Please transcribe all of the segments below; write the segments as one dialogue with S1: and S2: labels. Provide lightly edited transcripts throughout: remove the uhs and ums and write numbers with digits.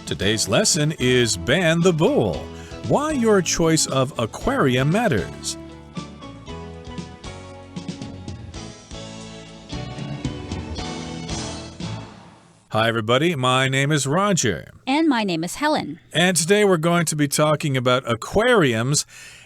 S1: Today's lesson is Ban the Bull. Why your choice of aquarium matters. Hi everybody, my name is Roger.
S2: And my name is Helen.
S1: And today we're going to be talking about aquariums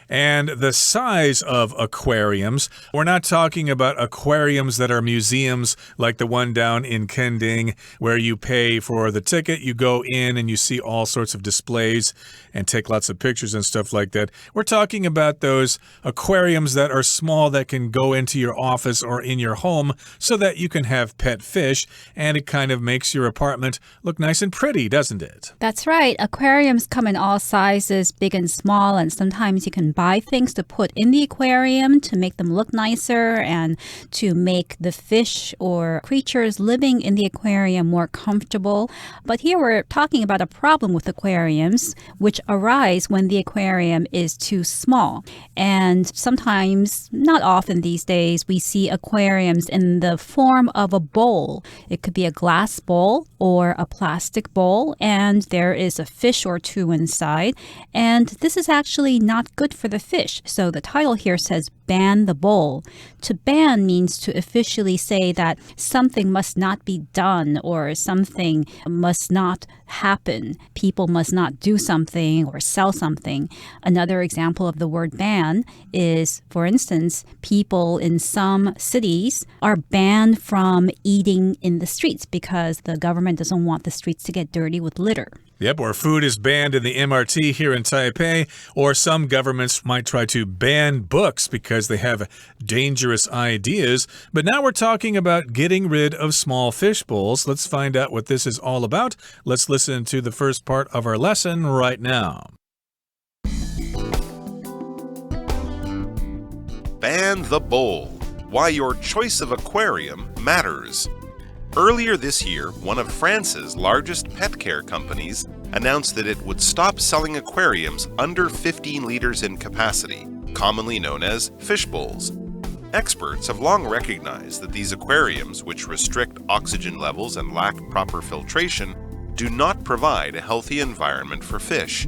S1: and the size of aquariums. We're not talking about aquariums that are museums like the one down in Kending where you pay for the ticket, you go in and you see all sorts of displays and take lots of pictures and stuff like that. We're talking about those aquariums that are small that can go into your office or in your home so that you can have pet fish and it kind of makes your apartment look nice and pretty, doesn't it?
S2: That's right. Aquariums come in all sizes, big and small, and sometimes you can buy things to put in the aquarium to make them look nicer and to make the fish or creatures living in the aquarium more comfortable. But here we're talking about a problem with aquariums, which arise when the aquarium is too small. And sometimes, not often these days, we see aquariums in the form of a bowl. It could be a glass bowl or a plastic bowl, and there is a fish or two inside. And this is actually not good for the fish. So the title here says ban the bowl. To ban means to officially say that something must not be done or something must not happen. People must not do something or sell something. Another example of the word ban is, for instance, people in some cities are banned from eating in the streets because the government doesn't want the streets to get dirty with litter.
S1: Yep, or food is banned in the MRT here in Taipei, or some governments might try to ban books because they have dangerous ideas. But now we're talking about getting rid of small fish bowls. Let's find out what this is all about. Let's listen to the first part of our lesson right now.
S3: Ban the bowl. Why your choice of aquarium matters. Earlier this year, one of France's largest pet care companies announced that it would stop selling aquariums under 15 liters in capacity, commonly known as fish bowls. Experts have long recognized that these aquariums, which restrict oxygen levels and lack proper filtration, do not provide a healthy environment for fish.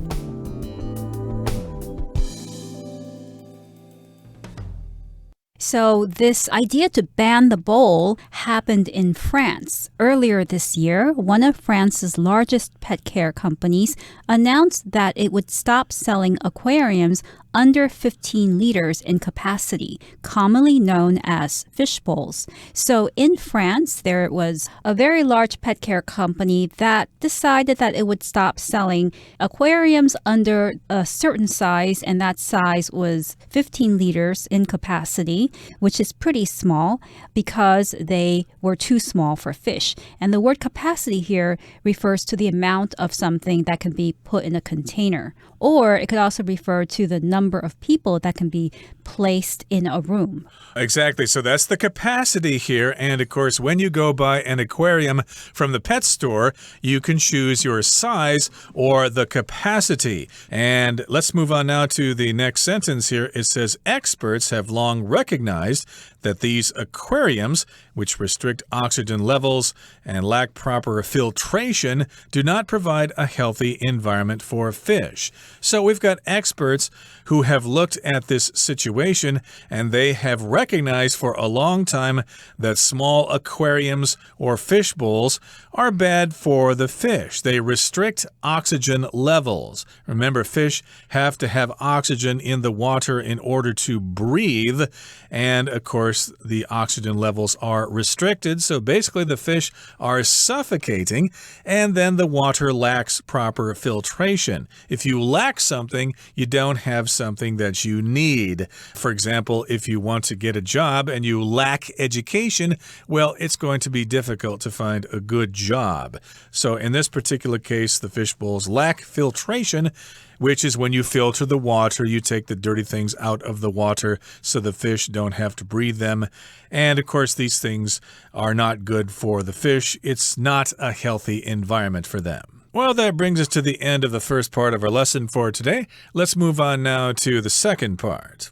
S2: So this idea to ban the bowl happened in France. Earlier this year, one of France's largest pet care companies announced that it would stop selling aquariums under 15 liters in capacity, commonly known as fish bowls. So in France, there was a very large pet care company that decided that it would stop selling aquariums under a certain size, and that size was 15 liters in capacity, which is pretty small because they were too small for fish. And the word capacity here refers to the amount of something that can be put in a container. Or it could also refer to the number of people that can be placed in a room.
S1: Exactly. So that's the capacity here. And of course, when you go buy an aquarium from the pet store, you can choose your size or the capacity. And let's move on now to the next sentence here. It says, experts have long recognized that these aquariums, which restrict oxygen levels and lack proper filtration, do not provide a healthy environment for fish. So we've got experts who have looked at this situation and they have recognized for a long time that small aquariums or fish bowls are bad for the fish. They restrict oxygen levels. Remember, fish have to have oxygen in the water in order to breathe. And of course, the oxygen levels are restricted. So basically, the fish are suffocating and then the water lacks proper filtration. If you lack something, you don't have something that you need. For example, if you want to get a job and you lack education, well, it's going to be difficult to find a good job. So in this particular case, the fish bowls lack filtration, which is when you filter the water, you take the dirty things out of the water so the fish don't have to breathe them. And of course, these things are not good for the fish. It's not a healthy environment for them. Well, that brings us to the end of the first part of our lesson for today. Let's move on now to the second part.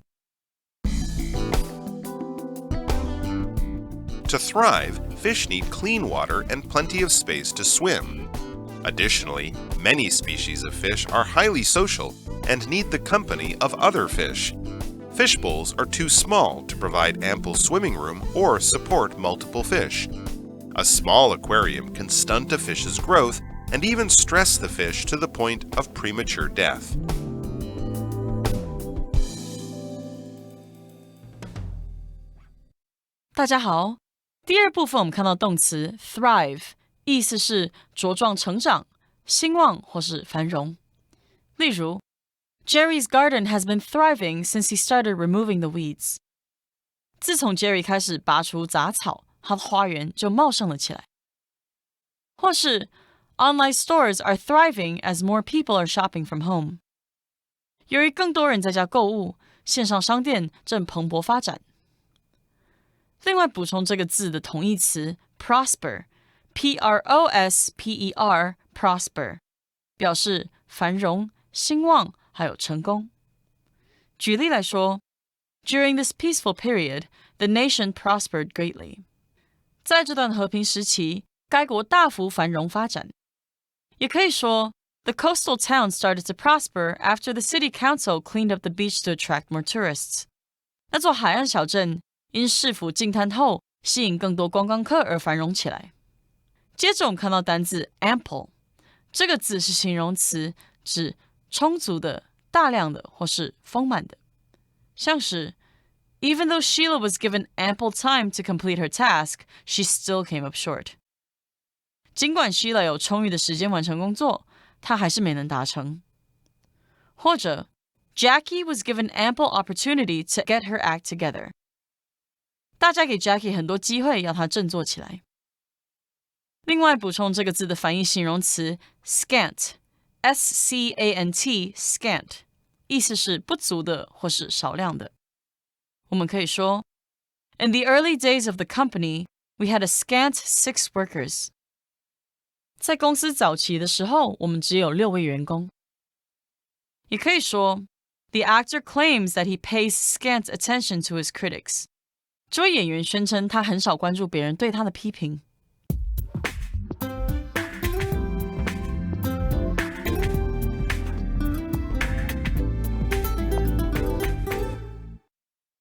S3: To thrive, fish need clean water and plenty of space to swim. Additionally, many species of fish are highly social and need the company of other fish. Fish bowls are too small to provide ample swimming room or support multiple fish. A small aquarium can stunt a fish's growth and even stress the fish to the point of premature death.
S4: 大家好，第二部分我们看到动词 thrive， 意思是茁壮成长、兴旺或是繁荣。例如 Jerry's garden has been thriving since he started removing the weeds. 自从 Jerry 开始拔除杂草，他的花园就茂盛了起来。或是 Online stores are thriving as more people are shopping from home. 由于更多人在家购物，线上商店正蓬勃发展。另外补充这个字的同义词 prosper, P-R-O-S-P-E-R, prosper, 表示繁荣、兴旺还有成功。举例来说 During this peaceful period, the nation prospered greatly. 在这段和平时期，该国大幅繁荣发展。也可以说 The coastal town started to prosper after the city council cleaned up the beach to attract more tourists. 那座海岸小镇因市府净滩后吸引更多观光客而繁荣起来。接着我们看到单字 ample， 这个字是形容词，指充足的、大量的或是丰满的。像是 Even though Sheila was given ample time to complete her task, she still came up short. 尽管 Sheila 有充裕的时间完成工作，她还是没能达成。或者 Jackie was given ample opportunity to get her act together. 大家给 Jackie 很多机会要她振作起来。另外补充这个字的反义形容词 scant, S-C-A-N-T, scant, 意思是不足的或是少量的。我们可以说 In the early days of the company, we had a scant 6 workers. 在公司早期的时候，我们只有6位员工。也可以说 The actor claims that he pays scant attention to his critics. 这位演员宣称他很少关注别人对他的批评。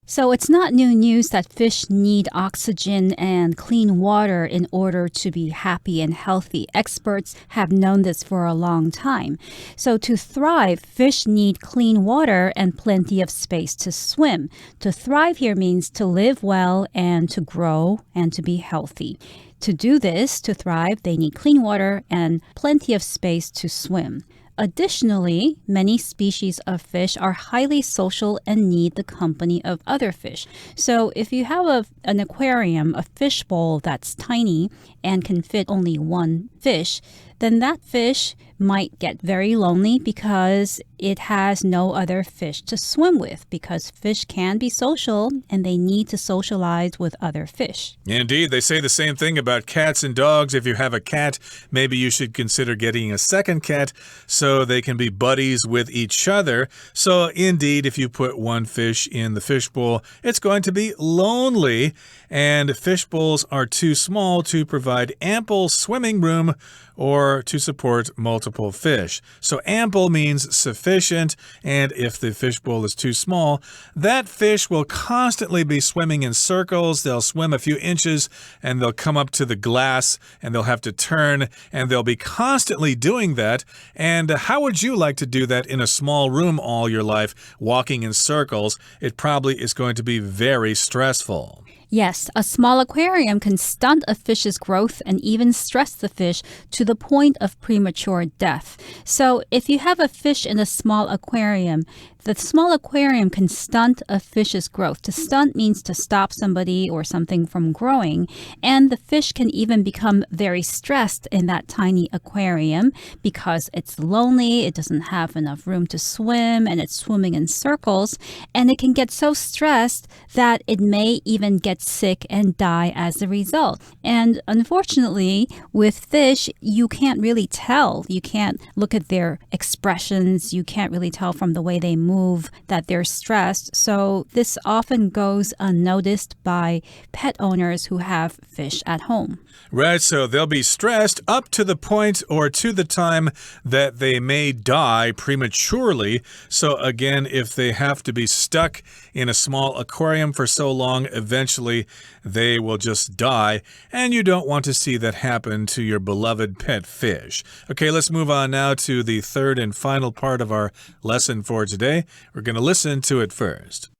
S2: So it's not new news that fish need oxygen and clean water in order to be happy and healthy. Experts have known this for a long time. So to thrive, fish need clean water and plenty of space to swim. To thrive here means to live well and to grow and to be healthy. To do this, to thrive, they need clean water and plenty of space to swim. Additionally, many species of fish are highly social and need the company of other fish. So if you have an aquarium, a fish bowl that's tiny and can fit only one fish, then that fish might get very lonely because it has no other fish to swim with, because fish can be social and they need to socialize with other fish.
S1: Indeed, they say the same thing about cats and dogs. If you have a cat, maybe you should consider getting a second cat so they can be buddies with each other. So indeed, if you put one fish in the fish bowl, it's going to be lonely, and fish bowls are too small to provide ample swimming room or to support multiple fish. So ample means sufficient, and if the fish bowl is too small, that fish will constantly be swimming in circles. They'll swim a few inches and they'll come up to the glass and they'll have to turn, and they'll be constantly doing that. And how would you like to do that in a small room all your life, walking in circles? It probably is going to be very stressful.
S2: Yes, a small aquarium can stunt a fish's growth and even stress the fish to the point of premature death. So if you have a fish in a small aquarium, the small aquarium can stunt a fish's growth. To stunt means to stop somebody or something from growing, and the fish can even become very stressed in that tiny aquarium because it's lonely, it doesn't have enough room to swim, and it's swimming in circles, and it can get so stressed that it may even get get sick and die as a result. And unfortunately, with fish, you can't really tell. You can't look at their expressions. You can't really tell from the way they move that they're stressed. So this often goes unnoticed by pet owners who have fish at home.
S1: Right, so they'll be stressed up to the point or to the time that they may die prematurely. So again, if they have to be stuck in a small aquarium for so long, eventually they will just die. And you don't want to see that happen to your beloved pet fish. Okay, let's move on now to the third and final part of our lesson for today. We're going to listen to it first.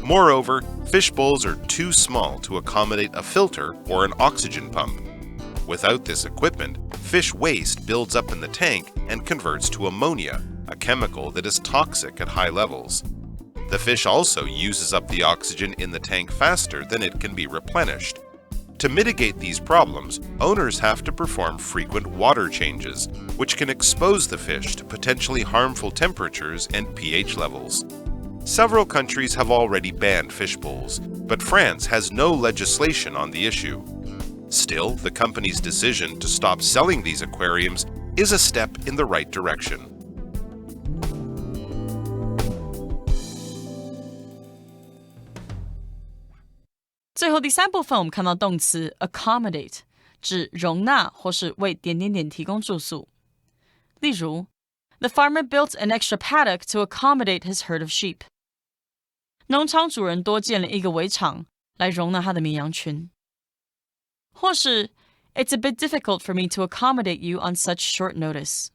S3: Moreover, fish bowls are too small to accommodate a filter or an oxygen pump. Without this equipment, fish waste builds up in the tank and converts to ammonia, a chemical that is toxic at high levels. The fish also uses up the oxygen in the tank faster than it can be replenished. To mitigate these problems, owners have to perform frequent water changes, which can expose the fish to potentially harmful temperatures and pH levels. Several countries have already banned fish bowls, but France has no legislation on the issue. Still, the company's decision to stop selling these aquariums is a step in the right direction.
S4: 最后第三部分，我们看到动词 accommodate， 指容纳或是为点点点提供住宿。例如 The farmer built an extra paddock to accommodate his herd of sheep. 农场主人多建了一个围场来容纳他的绵羊群。或是 It's a bit difficult for me to accommodate you on such short notice.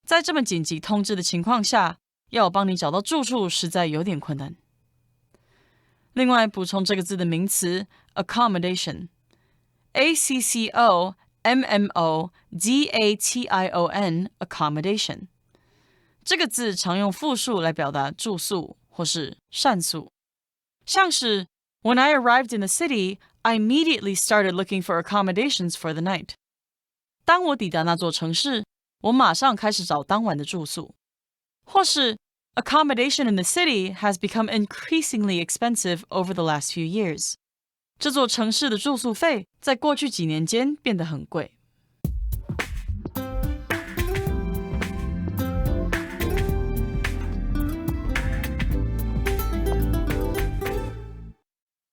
S4: 在这么紧急通知的情况下，要我帮你找到住处实在有点困难。另外补充这个字的名词 accommodation， A-C-C-O-M-M-O-D-A-T-I-O-N accommodation。 这个字常用复数来表达住宿或是膳宿，像是 When I arrived in the city, I immediately started looking for accommodations for the night. 当我抵达那座城市，我马上开始找当晚的住宿。或是Accommodation in the city has become increasingly expensive over the last few years. 这座城市的住宿费在过去几年间变得很贵。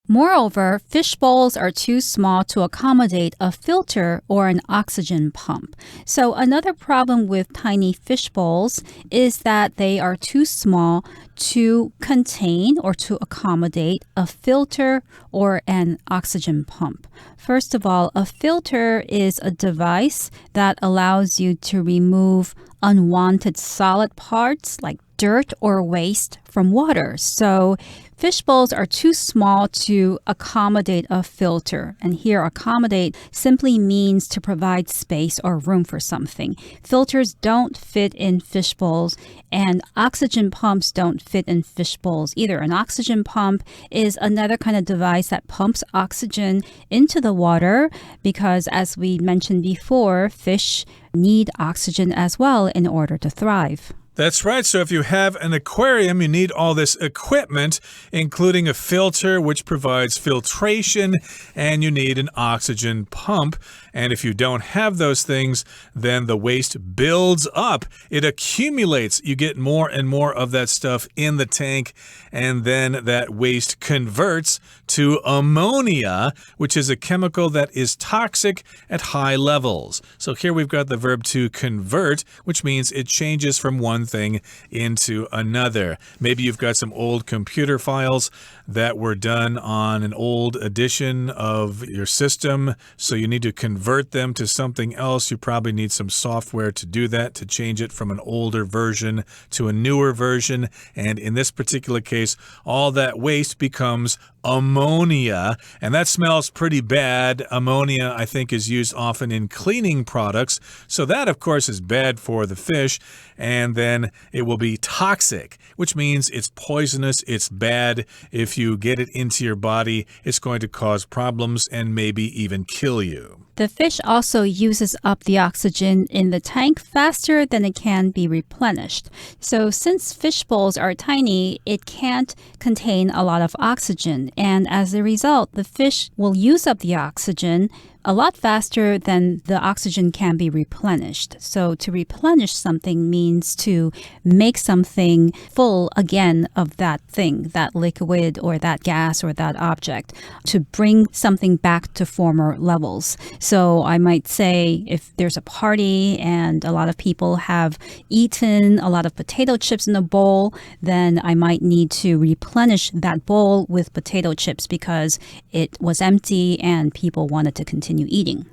S2: Moreover, fish bowls are too small to accommodate a filter or an oxygen pump. So another problem with tiny fish bowls is that they are too small to contain or to accommodate a filter or an oxygen pump. First of all, a filter is a device that allows you to remove unwanted solid parts like dirt or waste from water. So fish bowls are too small to accommodate a filter. And here, accommodate simply means to provide space or room for something. Filters don't fit in fish bowls, and oxygen pumps don't fit in fish bowls either. An oxygen pump is another kind of device that pumps oxygen into the water because, as we mentioned before, fish need oxygen as well in order to thrive.
S1: That's right. So if you have an aquarium, you need all this equipment, including a filter, which provides filtration, and you need an oxygen pump. And if you don't have those things, then the waste builds up. It accumulates. You get more and more of that stuff in the tank, and then that waste converts to ammonia, which is a chemical that is toxic at high levels. So here we've got the verb to convert, which means it changes from one thing into another. Maybe you've got some old computer files that were done on an old edition of your system, so you need to convert them to something else. You probably need some software to do that, to change it from an older version to a newer version. And in this particular case, all that waste becomes ammonia, and that smells pretty bad. Ammonia, I think, is used often in cleaning products. So that, of course, is bad for the fish. And then it will be toxic, which means it's poisonous, it's bad. If you get it into your body, it's going to cause problems and maybe even kill you.
S2: The fish also uses up the oxygen in the tank faster than it can be replenished. So since fish bowls are tiny, it can't contain a lot of oxygen. And as a result, the fish will use up the oxygen a lot faster than the oxygen can be replenished. So to replenish something means to make something full again of that thing, that liquid or that gas or that object, to bring something back to former levels. So I might say if there's a party and a lot of people have eaten a lot of potato chips in a bowl, then I might need to replenish that bowl with potato chips because it was empty and people wanted to continue eating.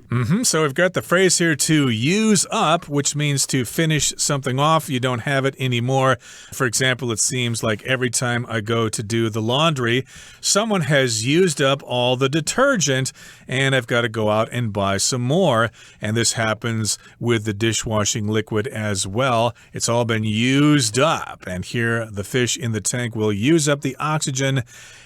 S1: So we've got the phrase here to use up, which means to finish something off. You don't have it anymore. For example, it seems like every time I go to do the laundry, someone has used up all the detergent and I've got to go out and buy some more. And this happens with the dishwashing liquid as well. It's all been used up. And here the fish in the tank will use up the oxygen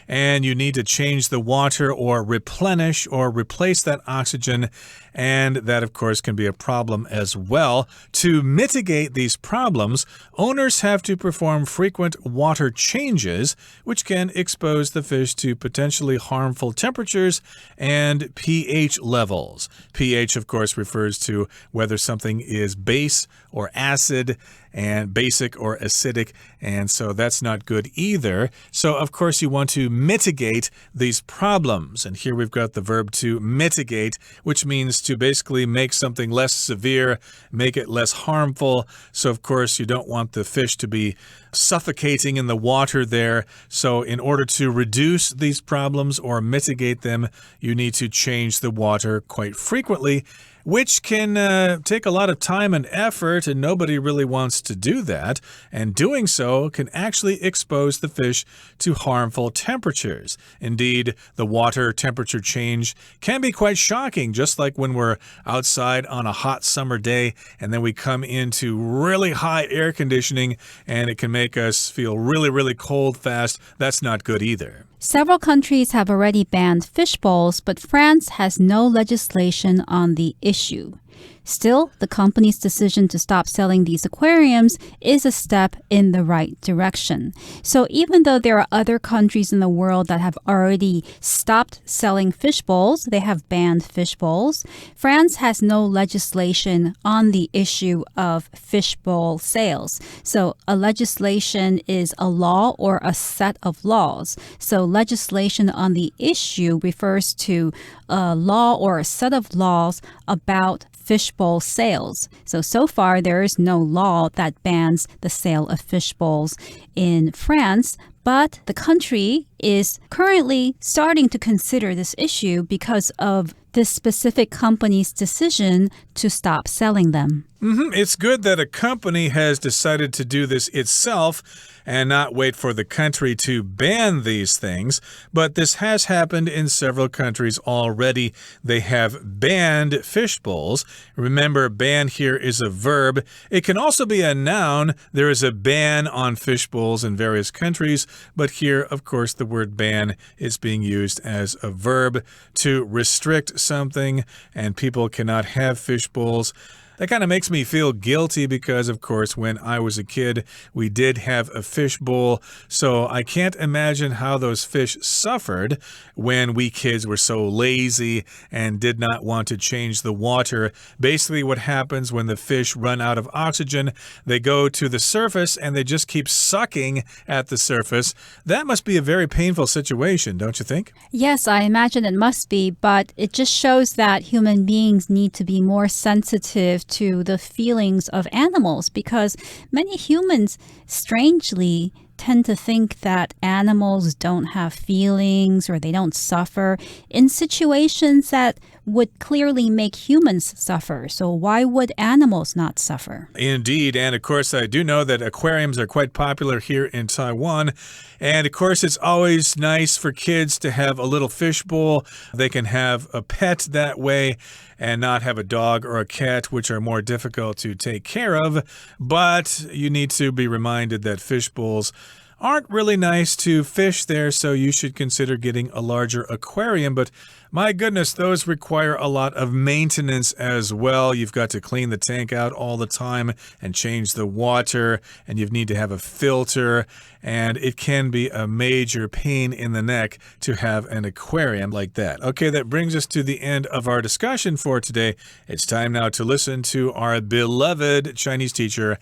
S1: and you need to change the water or replenish or replace that oxygen. And that, of course, can be a problem as well. To mitigate these problems, owners have to perform frequent water changes, which can expose the fish to potentially harmful temperatures and pH levels. pH, of course, refers to whether something is base or acid, and basic or acidic, and so that's not good either. So, of course, you want to mitigate these problems. And here we've got the verb to mitigate, which means to basically make something less severe, make it less harmful. So, of course, you don't want the fish to be suffocating in the water there. So, in order to reduce these problems or mitigate them, you need to change the water quite frequently, which can take a lot of time and effort, and nobody really wants to do that. And doing so can actually expose the fish to harmful temperatures. Indeed, the water temperature change can be quite shocking, just like when we're outside on a hot summer day and then we come into really high air conditioning and it can make us feel really, really cold fast. That's not good either.
S2: Several countries have already banned fish bowls, but France has no legislation on the issue. Still, the company's decision to stop selling these aquariums is a step in the right direction. So even though there are other countries in the world that have already stopped selling fish bowls, they have banned fish bowls, France has no legislation on the issue of fish bowl sales. So a legislation is a law or a set of laws. So legislation on the issue refers to a law or a set of laws about fish bowl sales. So far, there is no law that bans the sale of fish bowls in France, but the country is currently starting to consider this issue because of this specific company's decision to stop selling them.
S1: It's good that a company has decided to do this itself and not wait for the country to ban these things. But this has happened in several countries already. They have banned fish bowls. Remember, ban here is a verb. It can also be a noun. There is a ban on fish bowls in various countries. But here, of course, the word ban is being used as a verb to restrict something, and people cannot have fish bowls. That kind of makes me feel guilty because, of course, when I was a kid, we did have a fish bowl. So I can't imagine how those fish suffered when we kids were so lazy and did not want to change the water. Basically, what happens when the fish run out of oxygen, they go to the surface and they just keep sucking at the surface. That must be a very painful situation, don't you think?
S2: Yes, I imagine it must be, but it just shows that human beings need to be more sensitive to the feelings of animals, because many humans strangely tend to think that animals don't have feelings or they don't suffer in situations that would clearly make humans suffer. So why would animals not suffer?
S1: Indeed. And of course, I do know that aquariums are quite popular here in Taiwan. And of course, it's always nice for kids to have a little fish bowl. They can have a pet that way and not have a dog or a cat, which are more difficult to take care of. But you need to be reminded that fish bowls aren't really nice to fish there, so you should consider getting a larger aquarium. But my goodness, those require a lot of maintenance as well. You've got to clean the tank out all the time and change the water, and you need to have a filter, and it can be a major pain in the neck to have an aquarium like that. Okay, that brings us to the end of our discussion for today. It's time now to listen to our beloved Chinese teacher,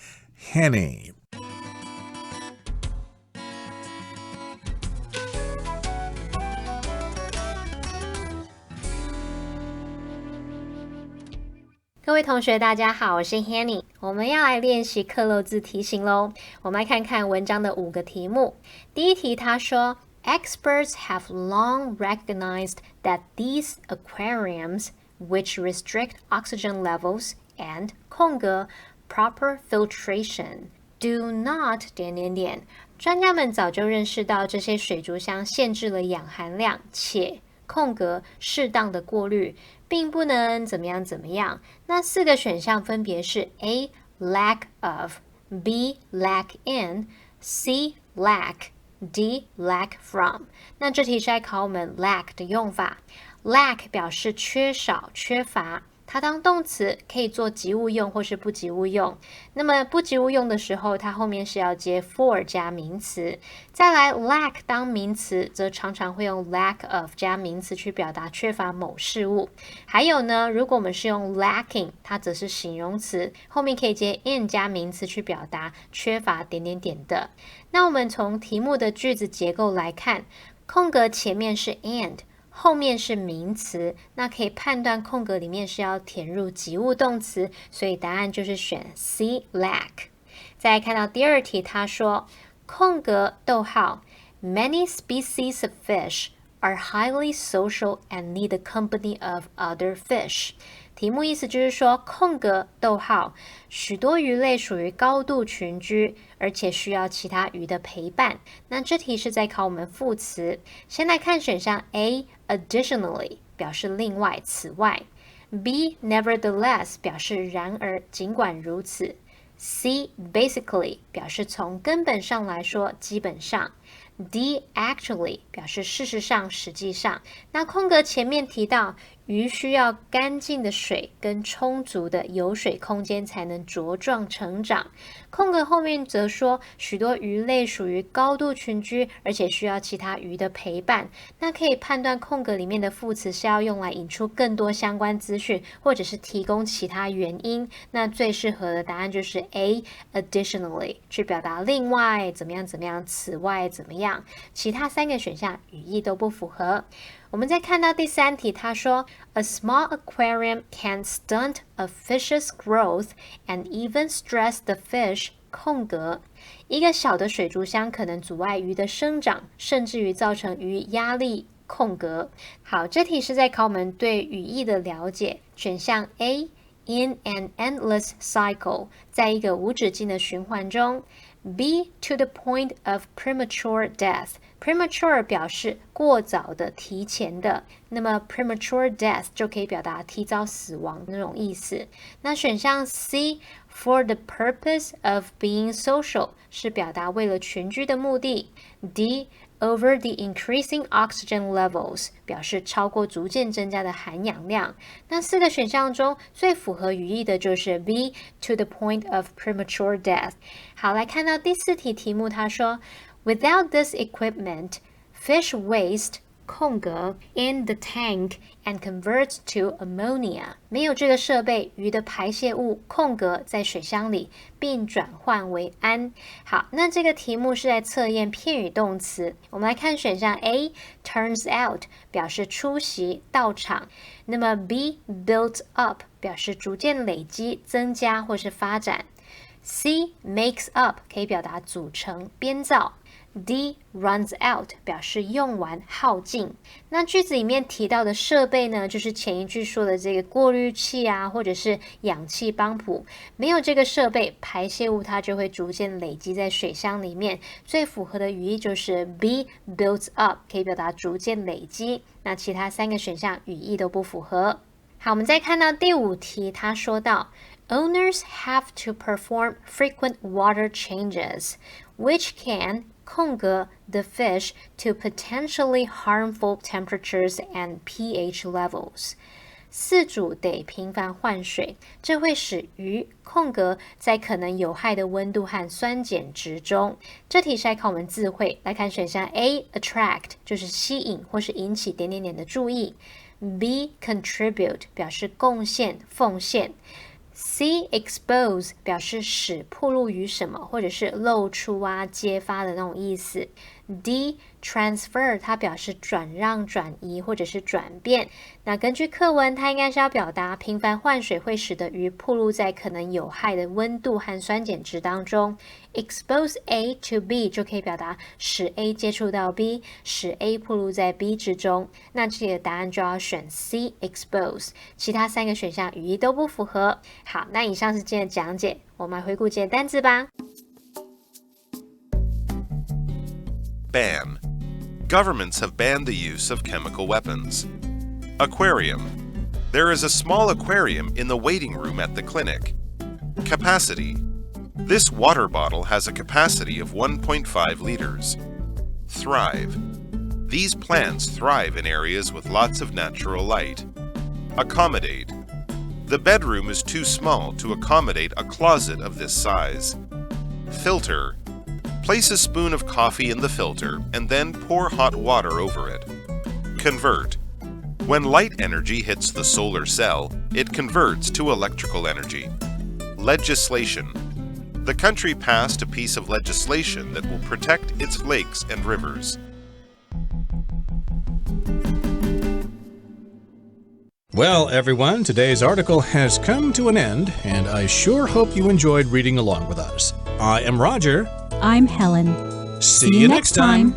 S1: Henny.
S5: 各位同学大家好，我是 Hanny， 我们要来练习克漏字题型咯。我们来看看文章的5个题目。第一题他说 Experts have long recognized that these aquariums, which restrict oxygen levels and 空格 proper filtration, do not 专家们早就认识到这些水族箱限制了氧含量，且空格适当的过滤并不能怎么样。那4个选项分别是 A. lack of, B. lack in, C. lack, D. lack from。 那这题是在考我们 lack 的用法。 lack 表示缺少、缺乏，它当动词可以做及物用或是不及物用。那么不及物用的时候，它后面是要接 for 加名词。再来 lack 当名词则常常会用 lack of 加名词去表达缺乏某事物。还有呢，如果我们是用 lacking， 它则是形容词，后面可以接 in 加名词去表达缺乏的。那我们从题目的句子结构来看，空格前面是 and，后面是名词，那可以判断空格里面是要填入及物动词，所以答案就是选 C lack。 再来看到第二题，他说空格逗号 Many species of fish are highly social and need the company of other fish。 题目意思就是说空格逗号许多鱼类属于高度群居，而且需要其他鱼的陪伴。那这题是在考我们副词。先来看选项 A additionally 表示另外、此外， B nevertheless 表示然而、尽管如此， C basically 表示从根本上来说、基本上， D actually 表示事实上、实际上。那空格前面提到鱼需要干净的水跟充足的有水空间才能茁壮成长。空格后面则说许多鱼类属于高度群居，而且需要其他鱼的陪伴。那可以判断空格里面的副词是要用来引出更多相关资讯，或者是提供其他原因。那最适合的答案就是 A additionally 去表达另外怎么样，此外怎么样。其他3个选项语义都不符合。我们再看到第3题，他说 A small aquarium can stunt a fish's growth and even stress the fish 空格。一个小的水族箱可能阻碍鱼的生长，甚至于造成鱼压力空格。好，这题是在考我们对语义的了解。选项 A In an endless cycle 在一个无止境的循环中。B to the point of premature death premature 表示过早的、提前的，那么 premature death 就可以表达提早死亡那种意思。那选项 C for the purpose of being social 是表达为了群居的目的。D over the increasing oxygen levels 表示超过逐渐增加的含氧量。那4个选项中最符合语义的就是 B to the point of premature death。 好，来看到第4题题目，他说 Without this equipment, fish waste 空格 in the tank and converts to ammonia 没有这个设备，鱼的排泄物空格在水箱里并转换为氨。好，那这个题目是在测验片语动词。我们来看选项 A turns out 表示出席、到场，那么 B built up 表示逐渐累积、增加或是发展， C makes up 可以表达组成、编造， D runs out 表示用完、耗尽。那句子里面提到的设备呢，就是前一句说的这个过滤器啊，或者是氧气帮浦。没有这个设备，排泄物它就会逐渐累积在水箱里面。最符合的语义就是 B built up 可以表达逐渐累积。那其他3个选项语义都不符合。好，我们再看到第5题，他说到 Owners have to perform frequent water changes, which can 空格 the fish to potentially harmful temperatures and pH levels。饲主得频繁换水，这会使鱼空格在可能有害的温度和酸碱值中。这题是在考我们字汇，来看选项 A attract 就是吸引或是引起点点点的注意， B contribute 表示贡献奉献， C expose 表示使暴露于什么或者是露出揭发的那种意思， D transfer 它表示转让转移或者是转变。那根据课文它应该是要表达频繁换水会使得鱼暴露在可能有害的温度和酸碱值当中， expose A to B 就可以表达使 A 接触到 B， 使 A 暴露在 B 之中。那这里的答案就要选 C expose， 其他3个选项语义都不符合。好，那以上是今天的讲解，我们来回顾今天的单字吧。
S3: Ban. Governments have banned the use of chemical weapons. Aquarium. There is a small aquarium in the waiting room at the clinic. Capacity. This water bottle has a capacity of 1.5 liters. Thrive. These plants thrive in areas with lots of natural light. Accommodate. The bedroom is too small to accommodate a closet of this size. Filter. Place a spoon of coffee in the filter and then pour hot water over it. Convert. When light energy hits the solar cell, it converts to electrical energy. Legislation. The country passed a piece of legislation that will protect its lakes and rivers.
S1: Well, everyone, today's article has come to an end, and I sure hope you enjoyed reading along with us. I am Roger.
S2: I'm Helen.
S1: See you next time.